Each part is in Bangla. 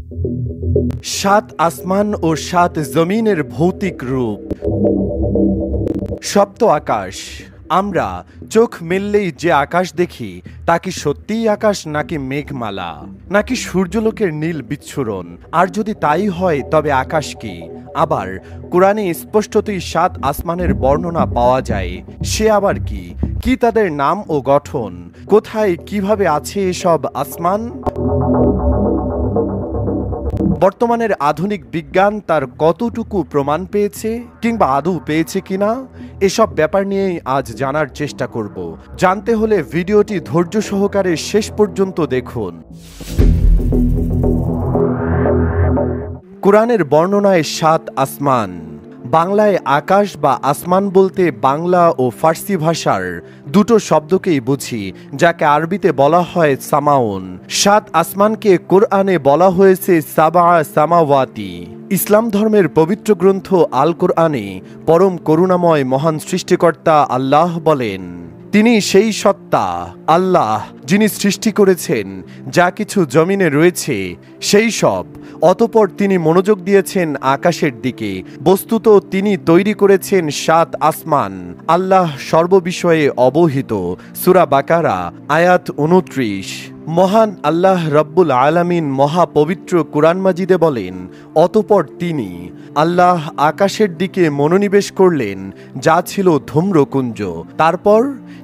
সাত আসমান ও সাত জমিনের ভৌতিক রূপ। সপ্ত আকাশ। আমরা চোখ মেললেই যে আকাশ দেখি তা কি সত্যিই আকাশ, নাকি মেঘমালা, নাকি সূর্যলোকের নীল বিচ্ছুরণ? আর যদি তাই হয় তবে আকাশ কি? আবার কোরআনে স্পষ্টতই সাত আসমানের বর্ণনা পাওয়া যায়। সে আবার কি কি তাদের নাম ও গঠন? কোথায় কিভাবে আছে এসব আসমান? বর্তমানের আধুনিক বিজ্ঞান তার কতটুকু প্রমাণ পেয়েছে, কিংবা আদৌ পেয়েছে কিনা, এসব ব্যাপার নিয়েই আজ জানার চেষ্টা করব। জানতে হলে ভিডিওটি ধৈর্য সহকারে শেষ পর্যন্ত দেখুন। কোরআনের বর্ণনায় সাত আসমান। বাংলায় আকাশ বা আসমান বলতে বাংলা ও ফার্সি ভাষার দুটো শব্দকেই বুঝি, যাকে আরবিতে বলা হয় সামাউন। সাত আসমানকে কোরআনে বলা হয়েছে সাবা সামাওয়াতি। ইসলাম ধর্মের পবিত্র গ্রন্থ আল কোরআনে পরম করুণাময় মহান সৃষ্টিকর্তা আল্লাহ বলেন, তিনি সেই সত্তা আল্লাহ যিনি সৃষ্টি করেছেন যা কিছু জমিনে রয়েছে সেই সব। অতঃপর তিনি মনোযোগ দিয়েছেন আকাশের দিকে। বস্তুত তিনি তৈরি করেছেন সাত আসমান। আল্লাহ সর্ববিষয়ে অবহিত। সূরা বাকারা আয়াত 29। মহান আল্লাহ রব্বুল আলামিন মহাপবিত্র কুরআন মাজিদে বলেন, অতঃপর তিনি আল্লাহ আকাশের দিকে মনোনিবেশ করলেন যা ছিল ধূম্রকুঞ্জ। তারপর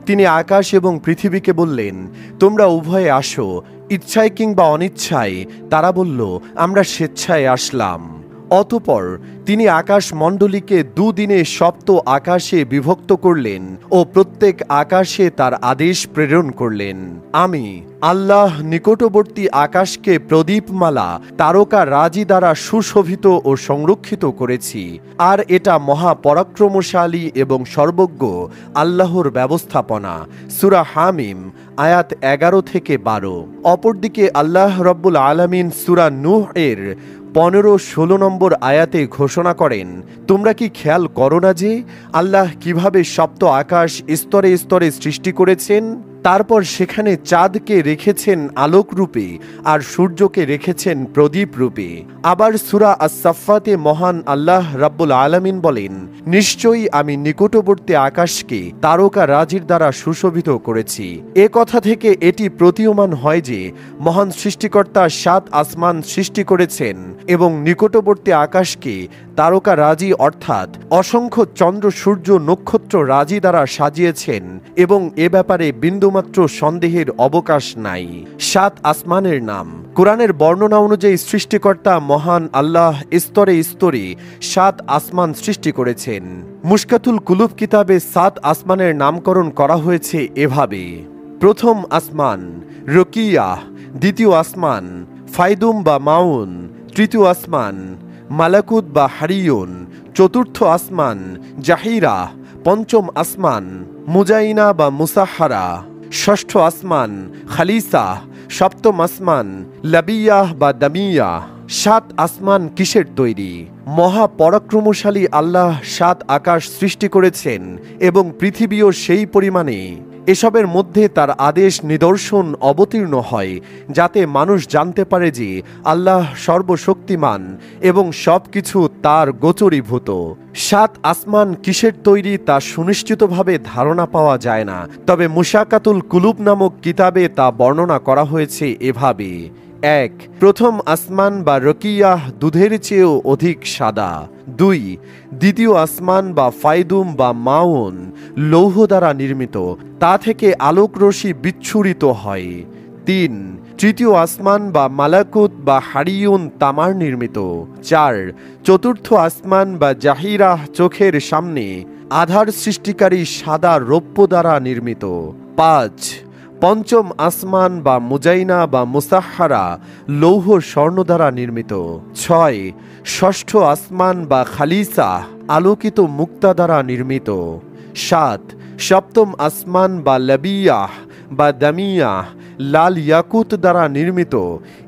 তিনি আকাশ এবং পৃথিবীকে বললেন, তোমরা উভয়ে আসো। ইচ্ছায় কিংবা অনিচ্ছায় তারা বলল, আমরা স্বেচ্ছায় আসলাম। অতঃপর তিনি আকাশ মণ্ডলীকে দুদিনে সপ্ত আকাশে বিভক্ত করলেন ও প্রত্যেক আকাশে তার আদেশ প্রেরণ করলেন। আমি আল্লাহ নিকটবর্তী আকাশকে প্রদীপমালা তারকা রাজি দ্বারা সুশোভিত ও সংরক্ষিত করেছি, আর এটা মহাপরাক্রমশালী এবং সর্বজ্ঞ আল্লাহর ব্যবস্থাপনা। সূরা হামিম আয়াত 11 থেকে 12। অপরদিকে আল্লাহ রব্বুল আলামিন সূরা নূহ এর 15-16 নম্বর আয়াতে ঘোষণা করেন, তোমরা কি খেয়াল করো না যে আল্লাহ কিভাবে সপ্ত আকাশ স্তরে স্তরে সৃষ্টি করেছেন? তারপর সেখানে চাঁদকে রেখেছেন আলোক রূপে আর সূর্যকে রেখেছেন প্রদীপ রূপে। আবার সূরা আস-সাফফাতে মহান আল্লাহ রাব্বুল আলামিন বলেন, নিশ্চয়ই আমি নিকটবর্তী আকাশকে তারকা রাজির দ্বারা সুশোভিত করেছি। এ কথা থেকে এটি প্রতীয়মান হয় যে মহান সৃষ্টিকর্তা সাত আসমান সৃষ্টি করেছেন এবং নিকটবর্তী আকাশকে তারকা রাজি অর্থাৎ অসংখ্য চন্দ্র সূর্য নক্ষত্র রাজি দ্বারা সাজিয়েছেন, এবং এ ব্যাপারে বিন্দুমাত্র সন্দেহের অবকাশ নাই। সাত আসমানের নাম। কোরআনের বর্ণনা অনুযায়ী সৃষ্টিকর্তা মহান আল্লাহ স্তরে স্তরে সাত আসমান সৃষ্টি করেছেন। মুশকাতুল কুলুব কিতাবে সাত আসমানের নামকরণ করা হয়েছে এভাবে: প্রথম আসমান রকিয়াহ, দ্বিতীয় আসমান ফাইদুম বা মাউন, তৃতীয় আসমান মালাকুত বা হারিয়ুন, চতুর্থ আসমান জাহিরা, পঞ্চম আসমান মুজাইনা বা মুসাহারা, ষষ্ঠ আসমান খালিসা, সপ্তম আসমান লাবিয়াহ বা দামিয়া। সাত আসমান কিসের তৈরি? মহাপরাক্রমশালী আল্লাহ সাত আকাশ সৃষ্টি করেছেন এবং পৃথিবীও সেই পরিমাণে। এসবের মধ্যে তার আদেশ নিদর্শন অবতীর্ণ হয় যাতে মানুষ জানতে পারে যে আল্লাহ সর্বশক্তিমান এবং সবকিছু তার গোচরীভূত। সাত আসমান কিসের তৈরি তা সুনিশ্চিতভাবে ধারণা পাওয়া যায় না, তবে মুশাকাতুল কুলুব নামক কিতাবে তা বর্ণনা করা হয়েছে এভাবে: এক, প্রথম আসমান বা রকিয়াহ দুধের চেয়েও অধিক সাদা। দুই, দ্বিতীয় আসমান বা ফাইদুম বা মাউন লৌহ দ্বারা নির্মিত, তা থেকে আলোক রশ্মি বিচ্ছুরিত হয়। তিন, তৃতীয় আসমান বা মালাকুত বা হারিয়ুন তামার নির্মিত। চার, চতুর্থ আসমান বা জাহিরাহ চোখের সামনে আধার সৃষ্টিকারী সাদা রৌপ্য দ্বারা নির্মিত। পাঁচ, পঞ্চম আসমান বা মুজাইনা বা মুসাহারা লৌহ স্বর্ণ দ্বারা নির্মিত। ছয়, ষষ্ঠ আসমান বা খালিসা আলোকিত মুক্তা দ্বারা নির্মিত। সাত, সপ্তম আসমান বা লাবিয়াহ বা দামিয়াহ লাল ইয়াকুত দ্বারা নির্মিত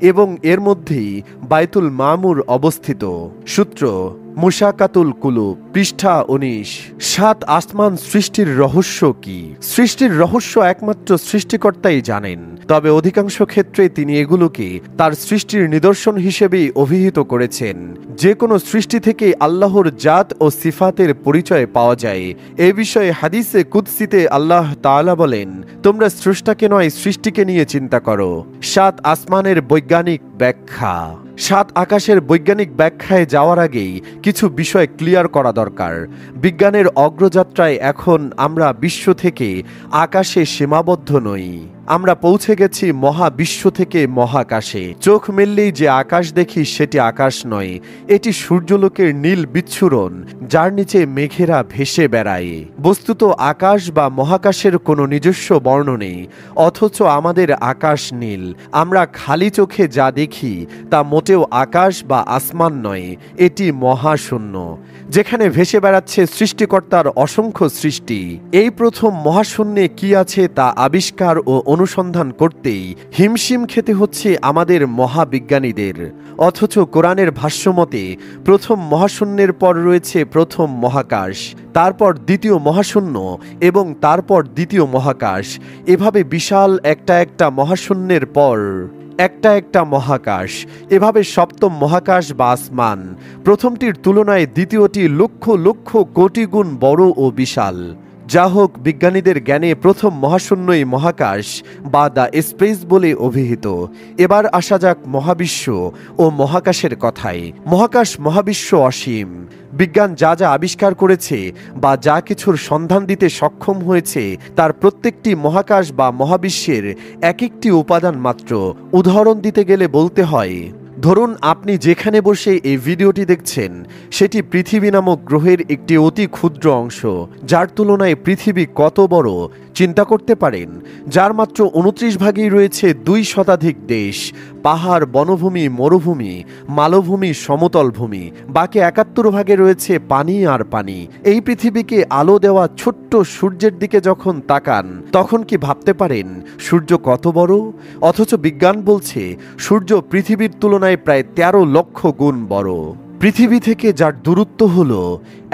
এবং এর মধ্যেই বাইতুল মামুর অবস্থিত। সূত্র মুশাকাতুল কুলুব, পৃষ্ঠা 19। 7 আসমান সৃষ্টির রহস্য কি? সৃষ্টির রহস্য একমাত্র সৃষ্টিকর্তাই জানেন, তবে অধিকাংশ ক্ষেত্রে তিনি এগুলোকে তার সৃষ্টির নিদর্শন হিসেবেই অভিহিত করেছেন। যে কোনো সৃষ্টি থেকে আল্লাহর জাত ও সিফাতের পরিচয় পাওয়া যায়। এ বিষয়ে হাদিসে কুদসিতে আল্লাহ তাআলা বলেন, তোমরা স্রষ্টাকে নয় সৃষ্টিকে নিয়ে চিন্তা করো। 7 আসমানের বৈজ্ঞানিক ব্যাখ্যা। 7 আকাশের বৈজ্ঞানিক ব্যাখ্যায় যাওয়ার আগেই কিছু বিষয় ক্লিয়ার করা দরকার। বিজ্ঞানের অগ্রযাত্রায় এখন আমরা বিশ্ব থেকে আকাশে সীমাবদ্ধ নই, আমরা পৌঁছে গেছি মহাবিশ্ব থেকে মহাকাশে। চোখ মেললেই যে আকাশ দেখি সেটি আকাশ নয়, এটি সূর্যলোকের নীল বিচ্ছুরণ, যার নিচে মেঘেরা ভেসে বেড়ায়। বস্তুত আকাশ বা মহাকাশের কোনো নিজস্ব বর্ণ নেই, অথচ আমাদের আকাশ নীল। আমরা খালি চোখে যা দেখি তা মোটেও আকাশ বা আসমান নয়, এটি মহাশূন্য, যেখানে ভেসে বেড়াচ্ছে সৃষ্টিকর্তার অসংখ্য সৃষ্টি। এই প্রথম মহাশূন্যে কি আছে তা আবিষ্কার ও অনুসন্ধান করতেই হিমশিম খেতে হচ্ছে আমাদের মহাবিজ্ঞানীদের। অথচ কোরআনের ভাষ্যমতে প্রথম মহাশূন্যের পর রয়েছে প্রথম মহাকাশ, তারপর দ্বিতীয় মহাশূন্য এবং তারপর দ্বিতীয় মহাকাশ, এভাবে বিশাল একটা মহাশূন্যের পর একটা মহাকাশ, এভাবে সপ্তম মহাকাশ বা আসমান। প্রথমটির তুলনায় দ্বিতীয়টি লক্ষ লক্ষ কোটি গুণ বড় ও বিশাল। যা হোক, বিজ্ঞানীদের জ্ঞানে প্রথম মহাশূন্যই মহাকাশ বা দ্য স্পেস বলে অভিহিত। এবার আসা যাক মহাবিশ্ব ও মহাকাশের কথায়। মহাকাশ মহাবিশ্ব অসীম। বিজ্ঞান যা যা আবিষ্কার করেছে বা যা কিছুর সন্ধান দিতে সক্ষম হয়েছে তার প্রত্যেকটি মহাকাশ বা মহাবিশ্বের এক একটি উপাদান মাত্র। উদাহরণ দিতে গেলে বলতে হয়, ধরুন আপনি যেখানে বসে এই ভিডিওটি দেখছেন সেটি পৃথিবী নামক গ্রহের একটি অতি ক্ষুদ্র অংশ। যার তুলনায় পৃথিবী কত বড় চিন্তা করতে পারেন? যার মাত্র 29 ভাগেই রয়েছে 2 শতাধিক দেশ, পাহাড়, বনভূমি, মরুভূমি, মালভূমি, সমতল ভূমি। বাকি 71 ভাগে রয়েছে পানি আর পানি। এই পৃথিবীকে আলো দেওয়া ছোট্ট সূর্যের দিকে যখন তাকান তখন কি ভাবতে পারেন সূর্য কত বড়? অথচ বিজ্ঞান বলছে সূর্য পৃথিবীর তুলনায় প্রায় 13 লক্ষ গুণ বড়। পৃথিবী থেকে যার দূরত্ব হল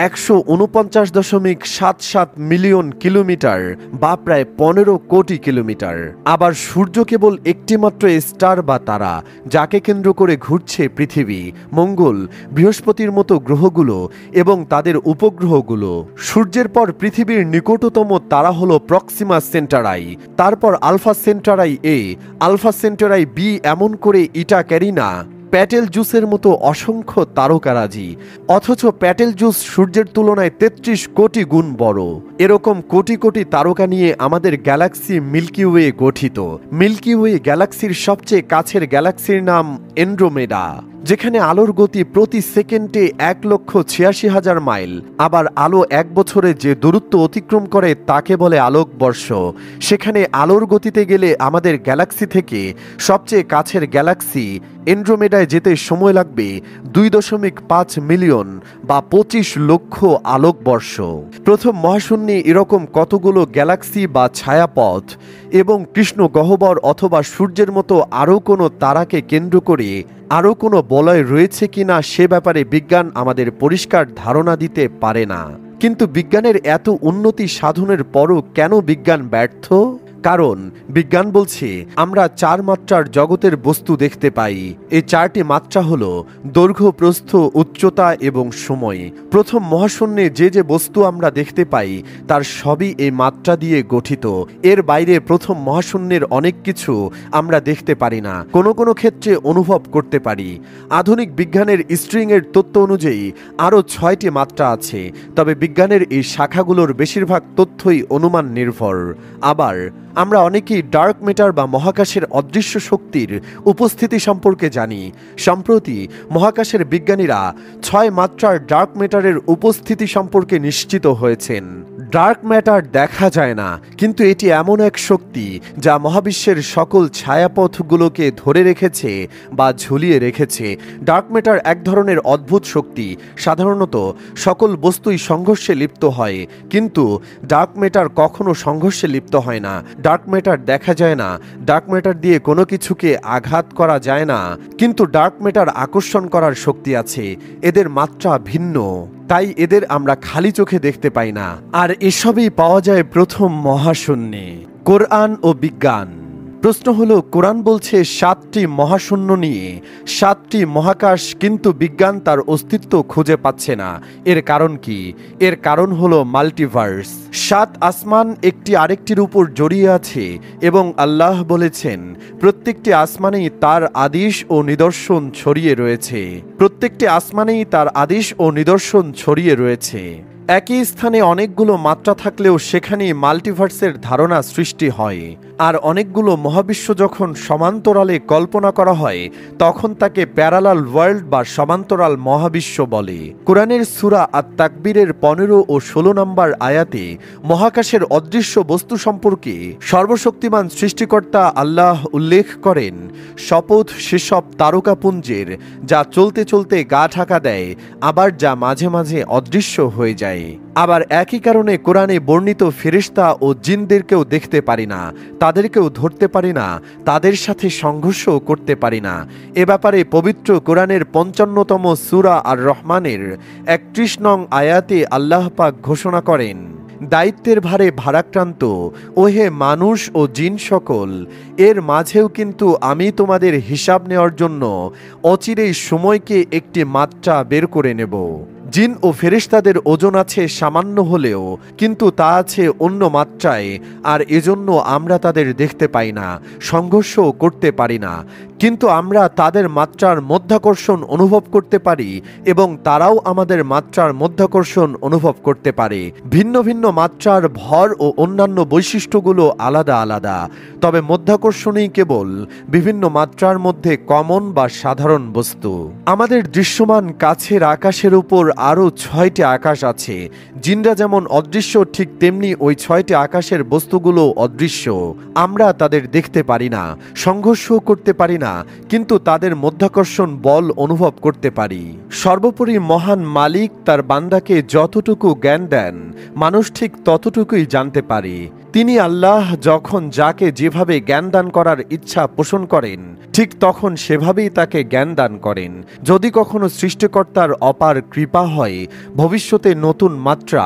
149.77 মিলিয়ন কিলোমিটার বা প্রায় 15 কোটি কিলোমিটার। আবার সূর্য কেবল একটিমাত্র স্টার বা তারা, যাকে কেন্দ্র করে ঘুরছে পৃথিবী, মঙ্গল, বৃহস্পতির মতো গ্রহগুলো এবং তাদের উপগ্রহগুলো। সূর্যের পর পৃথিবীর নিকটতম তারা হল প্রক্সিমা সেন্টারাই, তারপর আলফা সেন্টারাই এ, আলফা সেন্টারাই বি, এমন করে ইটা ক্যারিনা, প্যাটেল জুসের মতো অসংখ্য তারকারাজি। অথচ প্যাটেল জুস সূর্যের তুলনায় 33 কোটি গুণ বড়। এরকম কোটি কোটি তারকা নিয়ে আমাদের গ্যালাক্সি মিল্কি ওয়ে গঠিত। মিল্কি ওয়ে গ্যালাক্সির সবচেয়ে কাছের গ্যালাক্সির নাম এন্ড্রোমেডা, যেখানে আলোর গতি প্রতি সেকেন্ডে 1,86,000 মাইল। আবার আলো 1 বছরে যে দূরত্ব অতিক্রম করে তাকে বলে আলোকবর্ষ। সেখানে আলোর গতিতে গেলে আমাদের গ্যালাক্সি থেকে সবচেয়ে কাছের গ্যালাক্সি এন্ড্রোমেডায় যেতে সময় লাগবে 2.5 মিলিয়ন বা 25 লক্ষ আলোকবর্ষ। প্রথম মহাশূন্যে এরকম কতগুলো গ্যালাক্সি বা ছায়াপথ এবং কৃষ্ণ গহ্বর অথবা সূর্যের মতো আরও কোনো তারাকে কেন্দ্র করে আরও কোনো বলয় রয়েছে কিনা সে ব্যাপারে বিজ্ঞান আমাদের পরিষ্কার ধারণা দিতে পারে না। কিন্তু বিজ্ঞানের এত উন্নতি সাধনের পরও কেন বিজ্ঞান ব্যর্থ? কারণ বিজ্ঞান বলছে আমরা 4 মাত্রার জগতের বস্তু দেখতে পাই। এই 4টি মাত্রা হল দৈর্ঘ্য, প্রস্থ, উচ্চতা এবং সময়। প্রথম মহাশূন্যে যে যে বস্তু আমরা দেখতে পাই তার সবই এই মাত্রা দিয়ে গঠিত। এর বাইরে প্রথম মহাশূন্যের অনেক কিছু আমরা দেখতে পারি না, কোনো কোনো ক্ষেত্রে অনুভব করতে পারি। আধুনিক বিজ্ঞানের স্ট্রিংয়ের তত্ত্ব অনুযায়ী আরও 6টি মাত্রা আছে, তবে বিজ্ঞানের এই শাখাগুলোর বেশিরভাগ তথ্যই অনুমান নির্ভর। আবার আমরা অনেকেই ডার্ক ম্যাটার বা মহাকাশের অদৃশ্য শক্তির উপস্থিতি সম্পর্কে জানি। সম্প্রতি মহাকাশের বিজ্ঞানীরা 6 মাত্রার ডার্ক ম্যাটারের উপস্থিতি সম্পর্কে নিশ্চিত হয়েছেন। ডার্ক ম্যাটার দেখা যায় না, কিন্তু এটি এমন এক শক্তি যা মহাবিশ্বের সকল ছায়াপথগুলোকে ধরে রেখেছে বা ঝুলিয়ে রেখেছে। ডার্ক ম্যাটার এক ধরনের অদ্ভুত শক্তি। সাধারণত সকল বস্তুই সংঘর্ষে লিপ্ত হয়, কিন্তু ডার্ক ম্যাটার কখনো সংঘর্ষে লিপ্ত হয় না। ডার্ক ম্যাটার দেখা যায় না, ডার্ক ম্যাটার দিয়ে কোনো কিছুকে আঘাত করা যায় না, কিন্তু ডার্ক ম্যাটার আকর্ষণ করার শক্তি আছে। এদের মাত্রা ভিন্ন, তাই এদের আমরা খালি চোখে দেখতে পাই না। আর এসবই পাওয়া যায় প্রথম মহাশূন্যে। কোরআন ও বিজ্ঞান। প্রশ্ন হলো, কোরআন বলছে 7টি মহাশূন্য নিয়ে 7টি মহাকাশ, কিন্তু বিজ্ঞান তার অস্তিত্ব খুঁজে পাচ্ছে না। এর কারণ কি? এর কারণ হলো মাল্টিভার্স। 7 আসমান একটি আরেকটির উপর জড়িয়ে আছে এবং আল্লাহ বলেছেন প্রত্যেকটি আসমানেই তার আদেশ ও নিদর্শন ছড়িয়ে রয়েছে। প্রত্যেকটি আসমানেই তার আদেশ ও নিদর্শন ছড়িয়ে রয়েছে। একই স্থানে অনেকগুলো মাত্রা থাকলেও সেখানেই মাল্টিভার্সের ধারণা সৃষ্টি হয়। আর অনেকগুলো মহাবিশ্ব যখন সমান্তরালে কল্পনা করা হয় তখন তাকে প্যারালাল ওয়ার্ল্ড বা সমান্তরাল মহাবিশ্ব বলে। কোরআনের সূরা আত-তাকবীরের 15 ও 16 নম্বর আয়াতে মহাকাশের অদৃশ্য বস্তু সম্পর্কে সর্বশক্তিমান সৃষ্টিকর্তা আল্লাহ উল্লেখ করেন, শপথ সেসব তারকাপুঞ্জের যা চলতে চলতে গা ঢাকা দেয়, আবার যা মাঝে মাঝে অদৃশ্য হয়ে যায়। আবার একই কারণে কোরআনে বর্ণিত ফেরেশতা ও জিনদেরকেও দেখতে পারি না, তাদেরকেও ধরতে পারি না, তাদের সাথে সংঘর্ষও করতে পারি না। এ ব্যাপারে পবিত্র কোরআনের 55তম সূরা আর রহমানের 31 নং আয়াতে আল্লাহ পাক ঘোষণা করেন, দায়িত্বের ভারে ভারাক্রান্ত ওহে মানুষ ও জিন সকল, এর মাঝেও কিন্তু আমি তোমাদের হিসাব নেওয়ার জন্য অচিরেই সময়কে একটি মাত্রা বের করে নেব। জিন ও ফেরেশতাদের ওজন আছে সামান্য হলেও, কিন্তু তা আছে অন্য মাত্রায়, আর এজন্য আমরা তাদের দেখতে পাই না, সংঘর্ষও করতে পারি না, কিন্তু আমরা তাদের মাত্রার মধ্যাকর্ষণ অনুভব করতে পারি এবং তারাও আমাদের মাত্রার মধ্যাকর্ষণ অনুভব করতে পারে। ভিন্ন ভিন্ন মাত্রার ভর ও অন্যান্য বৈশিষ্ট্যগুলো আলাদা আলাদা, তবে মধ্যাকর্ষণই কেবল বিভিন্ন মাত্রার মধ্যে কমন বা সাধারণ বস্তু। আমাদের দৃশ্যমান কাছের আকাশের উপর আরও 6টি আকাশ আছে। জিনরা যেমন অদৃশ্য, ঠিক তেমনি ওই 6টি আকাশের বস্তুগুলো অদৃশ্য। আমরা তাদের দেখতে পারি না, সংঘর্ষও করতে পারি না, কিন্তু তাদের মধ্যাকর্ষণ বল অনুভব করতে পারি। সর্বোপরি মহান মালিক তার বান্দাকে যতটুকু জ্ঞান দেন মানুষ ঠিক ততটুকুই জানতে পারে। তিনি আল্লাহ যখন যাকে যেভাবে জ্ঞান দান করার ইচ্ছা পোষণ করেন ঠিক তখন সেভাবেই তাকে জ্ঞান দান করেন। যদি কখনো সৃষ্টিকর্তার অপার কৃপা হয়, ভবিষ্যতে নতুন মাত্রা,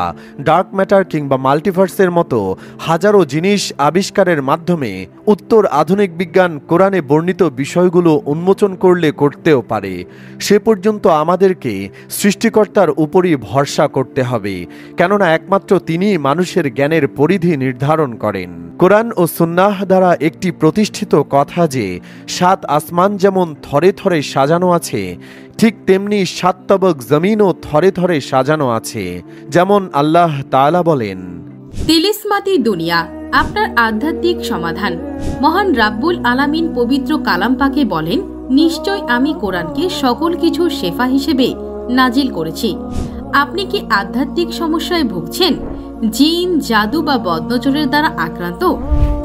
ডার্ক ম্যাটার কিংবা মাল্টিভার্সের মতো হাজারো জিনিস আবিষ্কারের মাধ্যমে উত্তর আধুনিক বিজ্ঞান কোরআনে বর্ণিত বিষয়গুলো উন্মোচন করলে করতেও পারে। সে পর্যন্ত আমাদেরকে সৃষ্টিকর্তার উপরই ভরসা করতে হবে, কেননা একমাত্র তিনিই মানুষের জ্ঞানের পরিধি নির্ধারণ করেন। কোরআন ও সুন্নাহ দ্বারা একটি প্রতিষ্ঠিত কথা যে 7 আসমান যেমন থরে থরে সাজানো আছে, ঠিক তেমনি 7 তবক জমিনও থরে থরে সাজানো আছে। যেমন আল্লাহ তাআলা বলেন, তিলিসমাতি দুনিয়া আপনার আধ্যাত্মিক সমাধান। মহান রাব্বুল আলামিন পবিত্র কালাম পাকে বলেন, নিশ্চয় আমি কোরআনকে সকল কিছুর শেফা হিসেবে নাজিল করেছি। আপনি কি আধ্যাত্মিক সমস্যায় ভুগছেন? জিন, জাদু বা বদনজরের দ্বারা আক্রান্ত?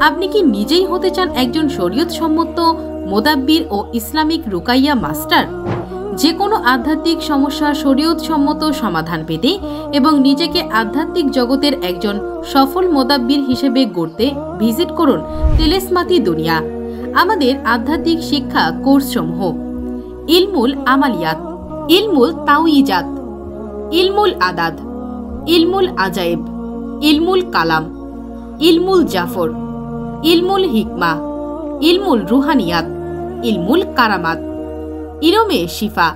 আপনি কি নিজেই হতে চান একজন শরীয়ত সম্মত মোদাব্বির ও ইসলামিক রুকাইয়া মাস্টার? যে কোনো আধ্যাত্মিক সমস্যার শরীয়ত সম্মত সমাধান পেতে এবং নিজেকে আধ্যাত্মিক জগতের একজন সফল মোদাব্বির হিসেবে গড়তে ভিজিট করুন তিলিসমাতি দুনিয়া। আমাদের আধ্যাত্মিক শিক্ষা কোর্সসমূহ: ইলমুল আমালিয়াত, ইলমুল তাওয়িজাত, ইলমুল আদাদ, ইলমুল আজাইব, ইলমুল কালাম, ইলমুল জাফর, ইলমুল হিকমা, ইলমুল রুহানিয়াত, ইলমুল কারামাত, ইলমে শিফা।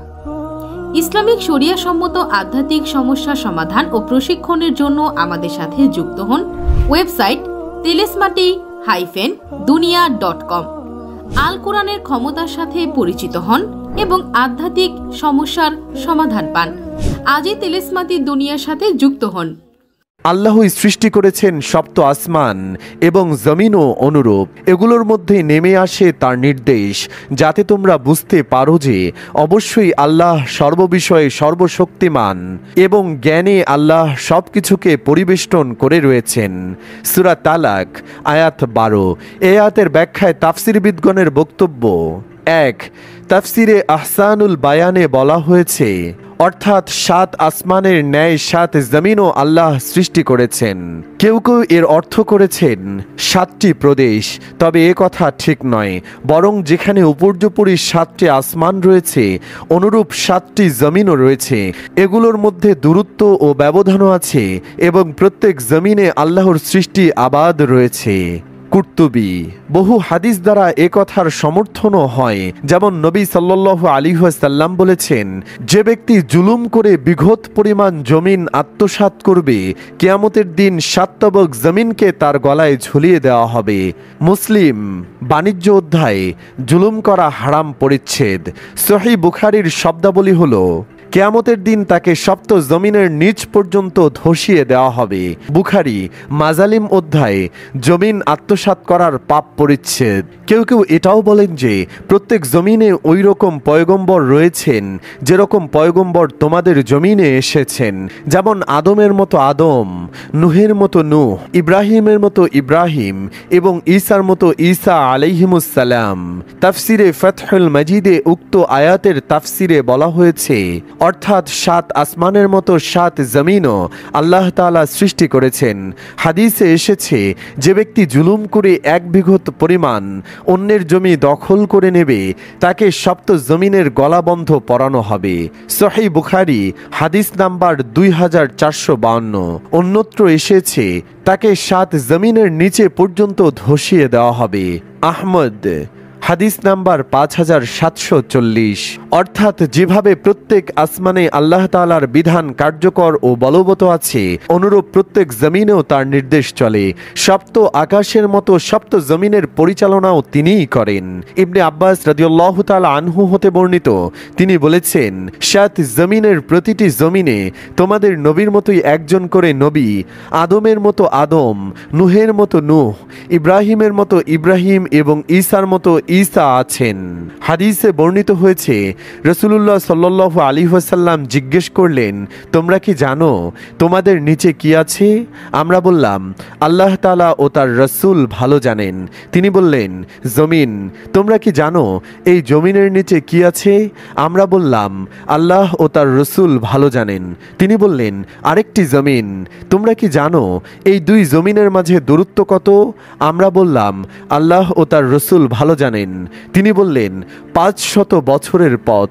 ইসলামিক শরিয়া সম্মত আধ্যাত্মিক সমস্যা সমাধান ও প্রশিক্ষণের জন্য আমাদের সাথে যুক্ত হন। ওয়েবসাইট তিলিসমাতি-দুনিয়া.com। আল কোরআনের ক্ষমতার সাথে পরিচিত হন এবং আধ্যাত্মিক সমস্যার সমাধান পান। আজই তিলিসমাতি দুনিয়ার সাথে যুক্ত হন। আল্লাহই সৃষ্টি করেছেন সপ্ত আসমান এবং জমিনও অনুরূপ। এগুলোর মধ্যে নেমে আসে তার নির্দেশ, যাতে তোমরা বুঝতে পারো যে অবশ্যই আল্লাহ সর্ববিষয়ে সর্বশক্তিমান এবং জ্ঞানে আল্লাহ সবকিছুকে পরিবেষ্টন করে রয়েছেন। সূরা তালাক আয়াত 12। এই আয়াতের ব্যাখ্যায় তাফসিরবিদগণের বক্তব্য, এক, তাফসিরে আহসানুল বায়ানে বলা হয়েছে, অর্থাৎ 7 আসমানের ন্যায় 7 জমিনও আল্লাহ সৃষ্টি করেছেন। কেউ কেউ এর অর্থ করেছেন 7টি প্রদেশ, তবে এ কথা ঠিক নয়, বরং যেখানে উপর্যুপরি 7টি আসমান রয়েছে অনুরূপ 7টি জমিনও রয়েছে। এগুলোর মধ্যে দূরত্ব ও ব্যবধানও আছে এবং প্রত্যেক জমিনে আল্লাহর সৃষ্টি আবাদ রয়েছে। কুর্তুবী। বহু হাদিস দ্বারা এ কথার সমর্থনও হয়, যেমন নবী সাল্লাল্লাহু আলাইহি ওয়াসাল্লাম বলেছেন, যে ব্যক্তি জুলুম করে বিঘত পরিমাণ জমিন আত্মসাৎ করবে, কিয়ামতের দিন 7 তবক জমিনকে তার গলায় ঝুলিয়ে দেওয়া হবে। মুসলিম। বাণিজ্য অধ্যায়, জুলুম করা হারাম পরিচ্ছেদ। সহিহ বুখারীর শব্দাবলী হলো, কিয়ামতের দিন তাকে সপ্ত জমিনের নিচ পর্যন্ত ধসিয়ে দেওয়া হবে। বুখারী। মাজালিম অধ্যায়, জমিন আত্মসাৎ করার পাপ পরিচ্ছেদ। কেউ কেউ এটাও বলেন যে প্রত্যেক জমিনে ওই রকম পয়গম্বর রয়েছেন যেরকম পয়গম্বর তোমাদের জমিনে এসেছেন, যেমন আদমের মতো আদম, নুহের মতো নূহ, ইব্রাহিমের মতো ইব্রাহিম এবং ঈসার মতো ঈসা আলাইহিমুসসালাম। তাফসিরে ফাতহুল মাজিদে উক্ত আয়াতের তাফসিরে বলা হয়েছে, অর্থাৎ 7 আসমানের মতো 7 জমিনও আল্লাহ তাআলা সৃষ্টি করেছেন। হাদিসে এসেছে, যে ব্যক্তি জুলুম করে 1 বিঘত পরিমাণ অন্যের জমি দখল করে নেবে, তাকে সপ্ত জমিনের গলাবন্ধ পরানো হবে। সহিহ বুখারী হাদিস নাম্বার 2452। অন্যত্র এসেছে, তাকে 7 জমিনের নিচে পর্যন্ত ধসিয়ে দেওয়া হবে। আহমদ হাদিস নাম্বার 5740। অর্থাৎ যেভাবে প্রত্যেক আসমানে আল্লাহ তাআলার বিধান কার্যকর ও বলবৎ আছে, অনুরূপ প্রত্যেক জমিনেও তার নির্দেশ চলে। সপ্ত আকাশের মতো সপ্ত জমিনের পরিচালনাও তিনিই করেন। ইবনে আব্বাস রাদিয়াল্লাহু তাআলা আনহু হতে বর্ণিত, তিনি বলেছেন, 7 জমিনের প্রতিটি জমিনে তোমাদের নবীর মতোই একজন করে নবী, আদমের মতো আদম, নুহের মতো নূহ, ইব্রাহিমের মতো ইব্রাহিম এবং ঈসার মতো ঈসা আছেন। হাদিসে বর্ণিত হয়েছে, রাসূলুল্লাহ সাল্লাল্লাহু আলাইহি ওয়াসাল্লাম জিজ্ঞেস করলেন, তোমরা কি জানো তোমাদের নিচে কি আছে? আমরা বললাম, আল্লাহ তাআলা ও তার রাসূল ভালো জানেন। তিনি বললেন, জমিন। তোমরা কি জানো এই জমিনের নিচে কি আছে? আমরা বললাম, আল্লাহ ও তার রাসূল ভালো জানেন। তিনি বললেন, আরেকটি জমিন। তোমরা কি জানো এই 2 জমিনের মাঝে দূরত্ব কত? আমরা বললাম, আল্লাহ ও তার রাসূল ভালো জানেন। তিনি বললেন, 500 বছরের পথ।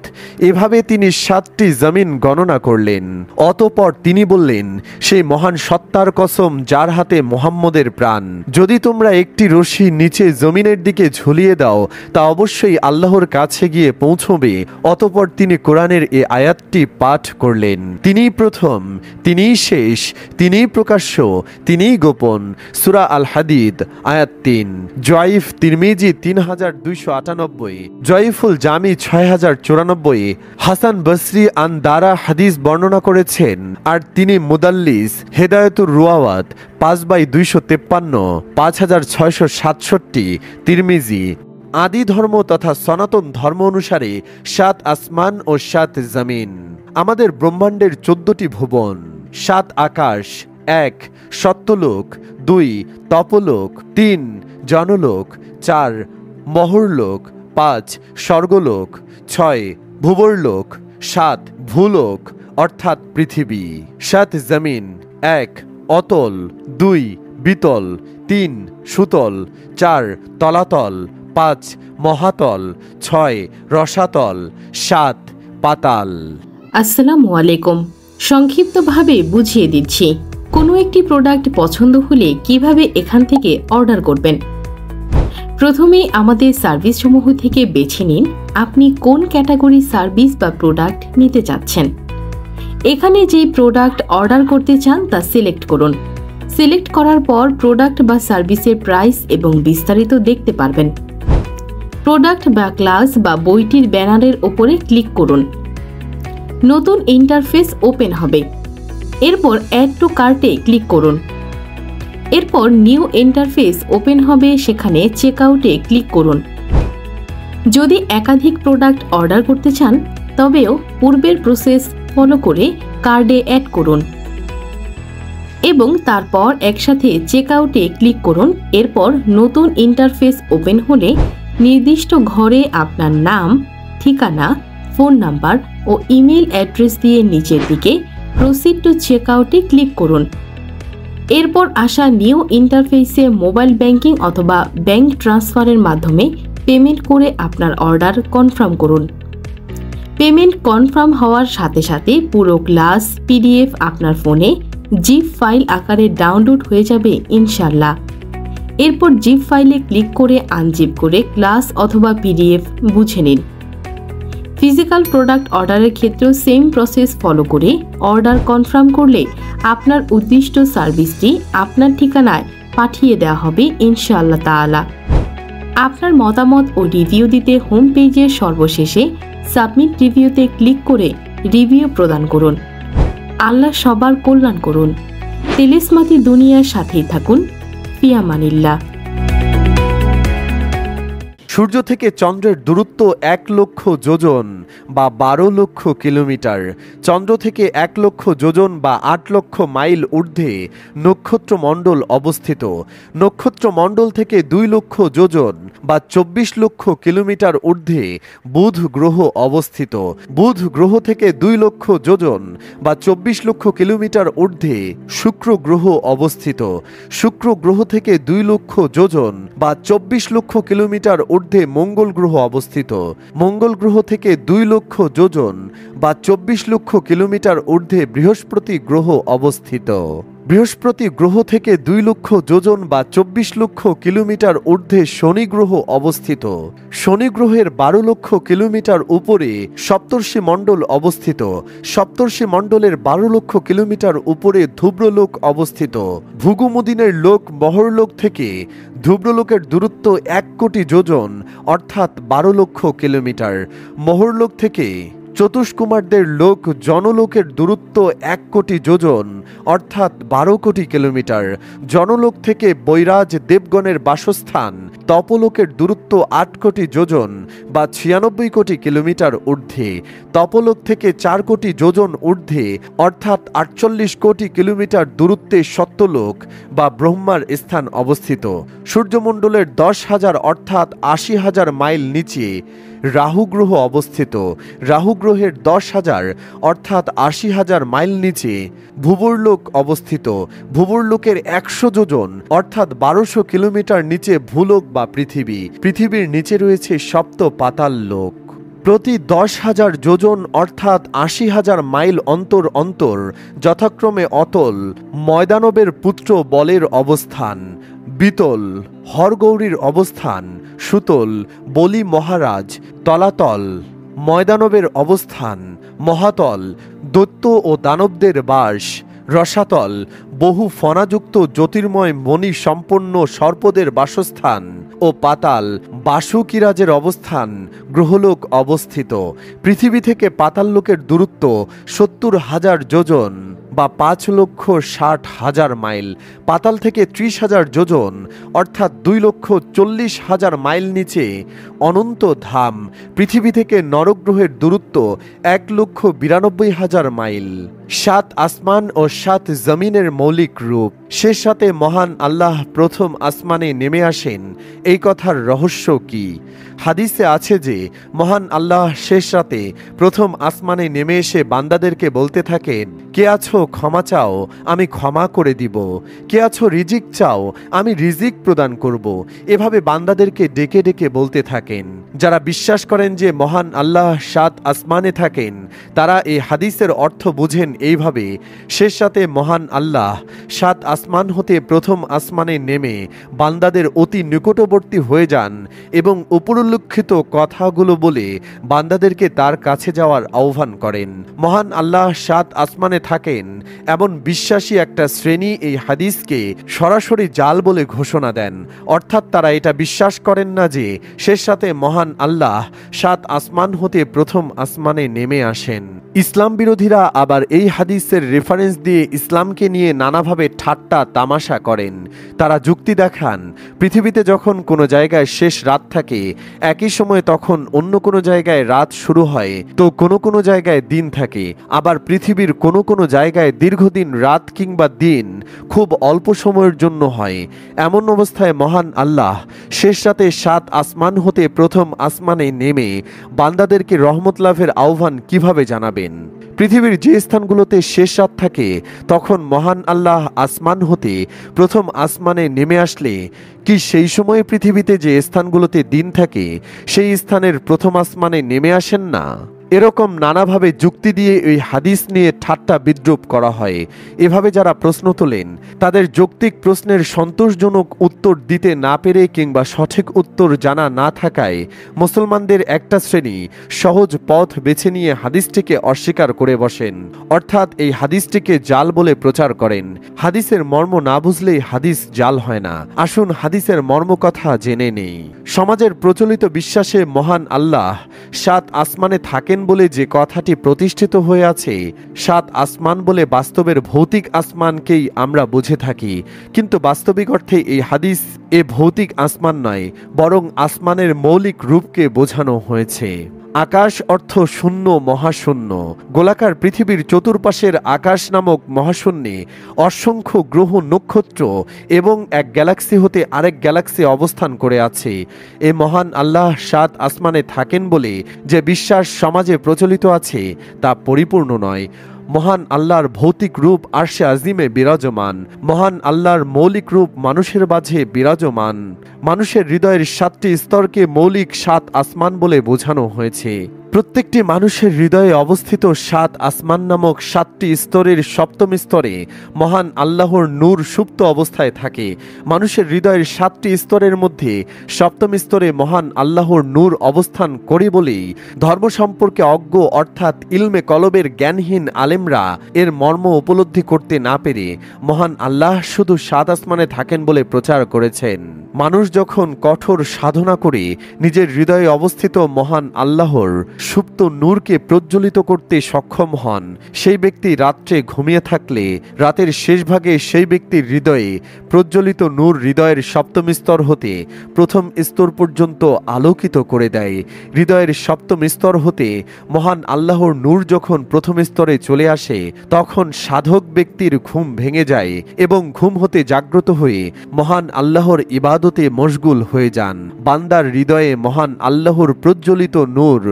এভাবে তিনি 7টি জমিন গণনা করলেন। অতঃপর তিনি বললেন, সেই মহান সত্তার কসম যার হাতে মুহাম্মদের প্রাণ, যদি তোমরা একটি রশি নিচে জমিনের দিকে ঝুলিয়ে দাও, তা অবশ্যই আল্লাহর কাছে গিয়ে পৌঁছবে। অতঃপর তিনি কোরআনের এই আয়াতটি পাঠ করলেন, তিনিই প্রথম, তিনিই শেষ, তিনিই প্রকাশ্য, তিনিই গোপন। সূরা আল হাদিদ আয়াত 3। জয়ীফ তিরমিজি 3298, জয়ীফুল জামি 6094। হাসান বসরি আন দারা হাদিস বর্ণনা করেছেন, আর তিনি মুদাল্লিস। হেদায়েতুর রুয়াওয়াত 5/253, 5667। তিরমিজি। আদি ধর্ম তথা সনাতন ধর্ম অনুসারে 7 আসমান ও 7 জমিন। আমাদের ব্রহ্মাণ্ডের 14টি ভুবন। 7 আকাশ। 1 সত্যলোক, 2 তপলোক, 3 জনলোক, 4 মহরলোক, 5 স্বর্গলোক, 6 ভুবরলোক, 7 ভূলোক অর্থাৎ পৃথিবী। 7 জমিন। 1 অতল, 2 বিতল, 3 সুতল, 4 তলাতল, 5 মহাতল, 6 রসাতল, 7 পাতাল। আসসালামু আলাইকুম। সংক্ষিপ্তভাবে বুঝিয়ে দিচ্ছি, কোনো একটি প্রোডাক্ট পছন্দ হলে কিভাবে এখান থেকে অর্ডার করবেন। প্রথমেই আমাদের সার্ভিসসমূহ থেকে বেছে নিন আপনি কোন ক্যাটাগরির সার্ভিস বা প্রোডাক্ট নিতে চাচ্ছেন। এখানে যে প্রোডাক্ট অর্ডার করতে চান তা সিলেক্ট করুন। সিলেক্ট করার পর প্রোডাক্ট বা সার্ভিসের প্রাইস এবং বিস্তারিত দেখতে পারবেন। প্রোডাক্ট বা ক্লাস বা বইটির ব্যানারের ওপরে ক্লিক করুন। নতুন ইন্টারফেস ওপেন হবে। এরপর অ্যাড টু কার্টে ক্লিক করুন। এরপর নিউ ইন্টারফেস ওপেন হবে, সেখানে চেকআউটে ক্লিক করুন। যদি একাধিক প্রোডাক্ট অর্ডার করতে চান তবেও পূর্বের প্রসেস ফলো করে কার্ডে অ্যাড করুন এবং তারপর একসাথে চেকআউটে ক্লিক করুন। এরপর নতুন ইন্টারফেস ওপেন হলে নির্দিষ্ট ঘরে আপনার নাম, ঠিকানা, ফোন নাম্বার ও ইমেল অ্যাড্রেস দিয়ে নিচের দিকে প্রসিড টু চেক আউটে ক্লিক করুন। এরপর আসা নিউ ইন্টারফেসে মোবাইল ব্যাংকিং অথবা ব্যাংক ট্রান্সফারের মাধ্যমে পেমেন্ট করে আপনার অর্ডার কনফার্ম করুন। পেমেন্ট কনফার্ম হওয়ার সাথে সাথে পুরো ক্লাস পিডিএফ আপনার ফোনে জিপ ফাইল আকারে ডাউনলোড হয়ে যাবে ইনশাল্লাহ। এরপর জিপ ফাইলে ক্লিক করে আনজিপ করে ক্লাস অথবা পিডিএফ বুঝে নিন। ফিজিক্যাল প্রোডাক্ট অর্ডারের ক্ষেত্রেও সেম প্রসেস ফলো করে অর্ডার কনফার্ম করলে আপনার উদ্দিষ্ট সার্ভিসটি আপনার ঠিকানায় পাঠিয়ে দেওয়া হবে ইনশাআল্লাহ তাআলা। আপনার মতামত ও রিভিউ দিতে হোম পেজের সর্বশেষে সাবমিট রিভিউতে ক্লিক করে রিভিউ প্রদান করুন। আল্লাহ সবার কল্যাণ করুন। তেলেসমাতি দুনিয়ার সাথেই থাকুন। ফিয়ামানিল্লাহ। সূর্য থেকে চন্দ্রের দূরত্ব 1 লক্ষ যোজন বা 12 লক্ষ কিলোমিটার। চন্দ্র থেকে 1 লক্ষ যোজন বা 8 লক্ষ মাইল ঊর্ধ্বে নক্ষত্রমণ্ডল অবস্থিত। নক্ষত্রমণ্ডল থেকে 2 লক্ষ যোজন বা 24 লক্ষ কিলোমিটার ঊর্ধ্বে বুধ গ্রহ অবস্থিত। বুধ গ্রহ থেকে 2 লক্ষ যোজন বা 24 লক্ষ কিলোমিটার ঊর্ধ্বে শুক্র গ্রহ অবস্থিত। শুক্র গ্রহ থেকে 2 লক্ষ যোজন বা 24 লক্ষ কিলোমিটার ঊর্ধ্বে মঙ্গল গ্রহ অবস্থিত। মঙ্গল গ্রহ থেকে 2 লক্ষ যোজন বা 24 লক্ষ কিলোমিটার ঊর্ধ্বে বৃহস্পতি গ্রহ অবস্থিত। বৃহস্পতি গ্রহ থেকে 2 লক্ষ যোজন বা 24 লক্ষ কিলোমিটার ঊর্ধ্বে শনি গ্রহ অবস্থিত। শনি গ্রহের 12 লক্ষ কিলোমিটার উপরে সপ্তর্ষি মণ্ডল অবস্থিত। সপ্তর্ষি মণ্ডলের 12 লক্ষ কিলোমিটার উপরে ধুব্রলোক অবস্থিত। ভুগুমুদিনের লোক মহরলোক থেকে ধুব্রলোকের দূরত্ব 1 কোটি যোজন অর্থাৎ 12 লক্ষ কিলোমিটার। মহরলোক থেকে চতুষ্কুমারদের লোক জনলোকের দূরত্ব 1 কোটি যোজন অর্থাৎ 12 কোটি কিলোমিটার। জনলোক থেকে বৈরাজ দেবগণের বাসস্থান তপলোকের দূরত্ব 8 কোটি যোজন বা 96 কোটি কিলোমিটার ঊর্ধ্বে। তপলোক থেকে 4 কোটি যোজন ঊর্ধ্বে অর্থাৎ 48 কোটি কিলোমিটার দূরত্বে সত্যলোক বা ব্রহ্মার স্থান অবস্থিত। সূর্যমণ্ডলের 10,000 অর্থাৎ 80,000 মাইল নিচে রাহু গ্রহ অবস্থিত। রাহু গ্রহের 10,000 অর্থাৎ 80,000 মাইল নিচে ভূবরলোক অবস্থিত। ভূবরলোকের 100 যোজন অর্থাৎ 1200 কিলোমিটার নিচে ভূলোক বা পৃথিবী। পৃথিবীর নিচে রয়েছে সপ্ত পাতাল লোক। প্রতি 10,000 যোজন অর্থাৎ 80,000 মাইল অন্তর অন্তর যথাক্রমে অতল, ময়দানবের পুত্র বলের অবস্থান, বিতল, হরগৌরীর অবস্থান, সুতল, বলি মহারাজ, তলাতল, ময়দানবের অবস্থান, মহাতল, দৈত্য ও দানবদের বাস, রসাতল, বহু ফণাযুক্ত জ্যোতির্ময় মণি সম্পন্ন সর্পদের বাসস্থান ও পাতাল, বাসুকিরাজের অবস্থান, গ্রহলোক অবস্থিত। পৃথিবী থেকে পাতাললোকের দূরত্ব 70,000 যোজন বা 5,60,000 মাইল। পাতাল থেকে 30,000 যোজন অর্থাৎ 2,40,000 মাইল নিচে অনন্ত ধাম। পৃথিবী থেকে নরগ্রহের দূরত্ব 1,92,000 মাইল। 7 আসমান ও 7 জমিনের মৌলিক রূপ। শেষ সাথে মহান আল্লাহ প্রথম আসমানে নেমে আসেন, এই কথার রহস্য কি? হাদিসে আছে যে মহান আল্লাহ শেষ রাতে প্রথম আসমানে নেমে এসে বান্দাদেরকে বলতে থাকেন, কে আছো ক্ষমা চাও, আমি ক্ষমা করে দিব। কে আছো রিজিক চাও, আমি রিজিক প্রদান করব। এভাবে বান্দাদেরকে ডেকে ডেকে বলতে থাকেন। যারা বিশ্বাস করেন যে মহান আল্লাহ 7 আসমানে থাকেন, তারা এই হাদিসের অর্থ বুঝেন এইভাবে, শেষ রাতে মহান আল্লাহ 7 আসমান হতে প্রথম আসমানে নেমে বান্দাদের অতি নিকটবর্তী হয়ে যান এবং উপরিল্লিখিত কথাগুলো বলে বান্দাদেরকে তার কাছে যাওয়ার আহ্বান করেন। মহান আল্লাহ 7 আসমানে থাকেন এমন বিশ্বাসী একটা শ্রেণী এই হাদিসকে সরাসরি জাল বলে ঘোষণা দেন। অর্থাৎ তারা এটা বিশ্বাস করেন না যে শেষ রাতে মহান আল্লাহ 7 আসমান হতে প্রথম আসমানে নেমে আসেন। ইসলাম বিরোধীরা আবার এই এই হাদিসের রেফারেন্স দিয়ে ইসলামকে নিয়ে নানাভাবে ঠাট্টা তামাশা করেন। তারা যুক্তি দেখান, পৃথিবীতে যখন কোনো জায়গায় শেষ রাত থাকে, একই সময় তখন অন্য কোনো জায়গায় রাত শুরু হয়, তো কোনো কোনো জায়গায় দিন থাকে। আবার পৃথিবীর কোনো কোনো জায়গায় দীর্ঘদিন রাত কিংবা দিন খুব অল্প সময়ের জন্য হয়। এমন অবস্থায় মহান আল্লাহ শেষ রাতে 7 আসমান হতে প্রথম আসমানে নেমে বান্দাদেরকে রহমত লাভের আহ্বান কিভাবে জানাবেন? পৃথিবীর যে স্থানগুলোতে শেষ রাত থাকে, তখন মহান আল্লাহ আসমান হতে প্রথম আসমানে নেমে আসলে কি সেই সময় পৃথিবীতে যে স্থানগুলোতে দিন থাকে, সেই স্থানের প্রথম আসমানে নেমে আসেন না? এরকম নানাভাবে যুক্তি দিয়ে এই হাদিস নিয়ে ঠাট্টা বিদ্রূপ করা হয়। এভাবে যারা প্রশ্ন তোলেন, তাদের যৌক্তিক প্রশ্নের সন্তোষজনক উত্তর দিতে না পেরে কিংবা সঠিক উত্তর জানা না থাকায় মুসলমানদের একটা শ্রেণী সহজ পথ বেছে নিয়ে হাদিসটিকে অস্বীকার করে বসেন, অর্থাৎ এই হাদিসটিকে জাল বলে প্রচার করেন। হাদিসের মর্ম না বুঝলেই হাদিস জাল হয় না। আসুন হাদিসের মর্ম কথা জেনে নেই। সমাজের প্রচলিত বিশ্বাসে মহান আল্লাহ 7 আসমানে থাকেন বলে যে কথাটি প্রতিষ্ঠিত হয়ে আছে, 7 আসমান বলে বাস্তবের ভৌতিক আসমানকেই আমরা বুঝে থাকি। কিন্তু বাস্তবিক অর্থে এই হাদিস এ ভৌতিক আসমান নয়, বরং আসমানের মৌলিক রূপকে বোঝানো হয়েছে। আকাশ অর্থ শূন্য, মহাশূন্য। গোলাকার পৃথিবীর চতুর্পাশের আকাশ নামক মহাশূন্যে অসংখ্য গ্রহ, নক্ষত্র এবং এক গ্যালাক্সি হতে আরেক গ্যালাক্সি অবস্থান করে আছে। এ মহান আল্লাহ 7 আসমানে থাকেন বলে যে বিশ্বাস সমাজে প্রচলিত আছে, তা পরিপূর্ণ নয়। মহান আল্লাহর ভৌতিক রূপ আরশে আজিমে বিরাজমান। মহান আল্লাহর মৌলিক রূপ মানুষের মাঝে বিরাজমান। মানুষের হৃদয়ের 7টি স্তরকে মৌলিক 7 আসমান বলে বোঝানো হয়েছে। প্রত্যেকটি মানুষের হৃদয়ে অবস্থিত 7 আসমান নামক 7টি স্তরের সপ্তম স্তরে মহান আল্লাহর নূর সুপ্ত অবস্থায় থাকে। মানুষের হৃদয়ের 7টি স্তরের মধ্যে সপ্তম স্তরে মহান আল্লাহর নূর অবস্থান করে বলেই ধর্ম সম্পর্কে অজ্ঞ অর্থাৎ ইলমে কলবের জ্ঞানহীন আলেমরা এর মর্ম উপলব্ধি করতে না পেরে মহান আল্লাহ শুধু 7 আসমানে থাকেন বলে প্রচার করেছেন। মানুষ যখন কঠোর সাধনা করে নিজের হৃদয়ে অবস্থিত মহান আল্লাহর সুপ্ত নূরকে প্রজ্বলিত করতে সক্ষম হন, সেই ব্যক্তি রাত্রে ঘুমিয়ে থাকলে রাতের শেষ ভাগে সেই ব্যক্তির হৃদয়ে প্রজ্বলিত নূর হৃদয়ের সপ্তম স্তর হতে প্রথম স্তর পর্যন্ত আলোকিত করে দেয়। হৃদয়ের সপ্তম স্তর হতে মহান আল্লাহর নূর যখন প্রথম স্তরে চলে আসে, তখন সাধক ব্যক্তির ঘুম ভেঙে যায় এবং ঘুম হতে জাগ্রত হয়ে মহান আল্লাহর ইবাদতে মশগুল হয়ে যান। বান্দার হৃদয়ে মহান আল্লাহর প্রজ্বলিত নূর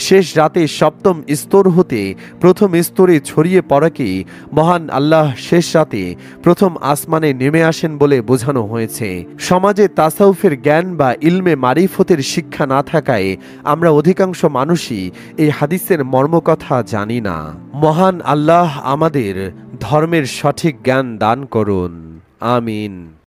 শেষ রাতে সপ্তম স্তর হতে প্রথম স্তরে ছড়িয়ে পড়াকে মহান আল্লাহ শেষ রাতে প্রথম আসমানে নেমে আসেন বলে বোঝানো হয়েছে। সমাজে তাসাউফের জ্ঞান বা ইলমে মারিফতের শিক্ষা না থাকায় আমরা অধিকাংশ মানুষই এই হাদিসের মর্মকথা জানি না। মহান আল্লাহ আমাদের ধর্মের সঠিক জ্ঞান দান করুন। আমিন।